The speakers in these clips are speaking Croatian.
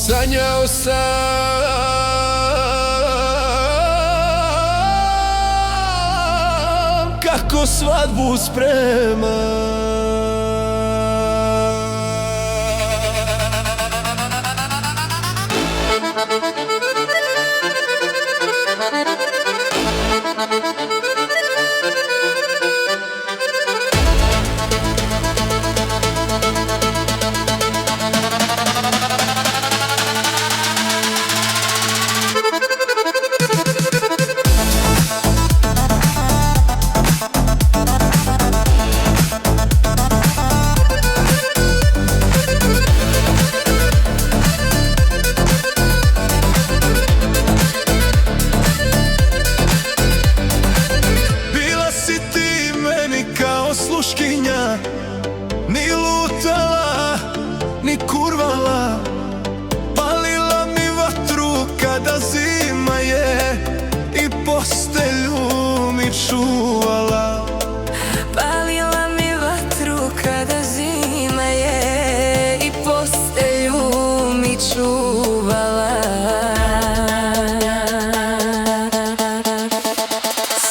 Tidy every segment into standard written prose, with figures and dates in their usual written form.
Sanjao sam kako svadbu spremam. Sluškinja, ni lutala, ni kurvala, palila mi vatru kada zima je i postelju mi čuvala. Palila mi vatru kada zima je i postelju mi čuvala.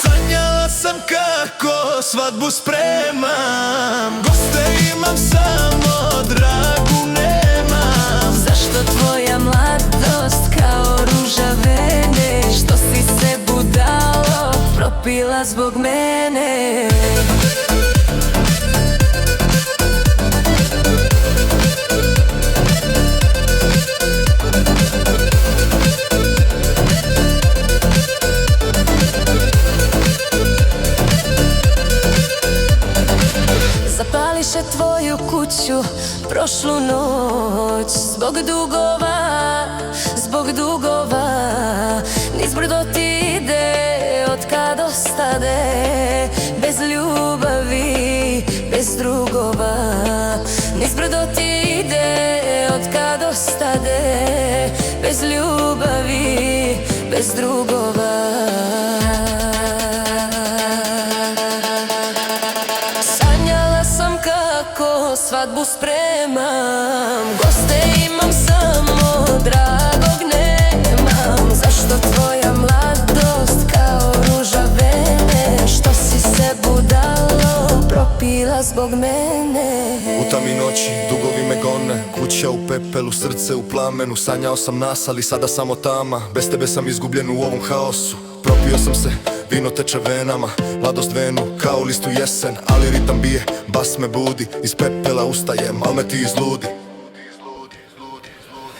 Sanjala sam kako svadbu spremam, goste imam samo dragu nemam. Zašto tvoja mladost kao ruža vene, što si se budalo propila zbog mene? Zapališe tvoju kuću prošlu noć zbog dugova, niz brdo ti ide od kad ostade, bez ljubavi, bez drugova. Niz brdo ti ide od kad ostade, bez ljubavi, bez drugova. Svadbu spremam, goste imam samo dragog nemam. Zašto tvoja mladost kao ruža vene, što si se budalo propila zbog mene? U tami noći dugovi me gone, kuća u pepelu, srce u plamenu. Sanjao sam nas, ali sada samo tama, bez tebe sam izgubljen u ovom haosu. Propio sam se, vino teče venama, mladost venu kao listu jesen. Ali ritam bije, bas me budi, iz pepela ustajem, al me ti izludi.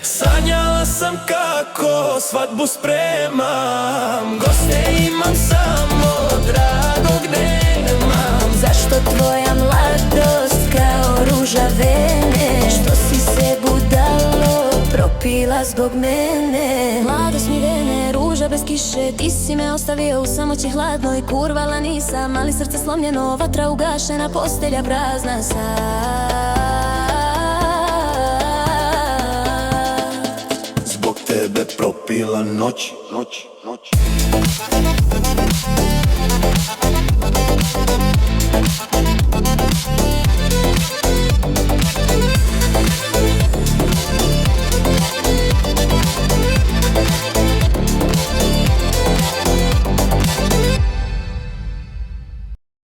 Sanjala sam kako svadbu spremam, goste imam samo dragog nemam. Zašto tvoja mladost kao ruža vene, što si se budalo propila zbog mene? Mladost mi vene, ruža bez kiše, ti si me ostavio u samoći hladnoj. Kurvala nisam, ali srce slomljeno, vatra ugašena, postelja prazna sad. Zbog tebe propila noć. Noć.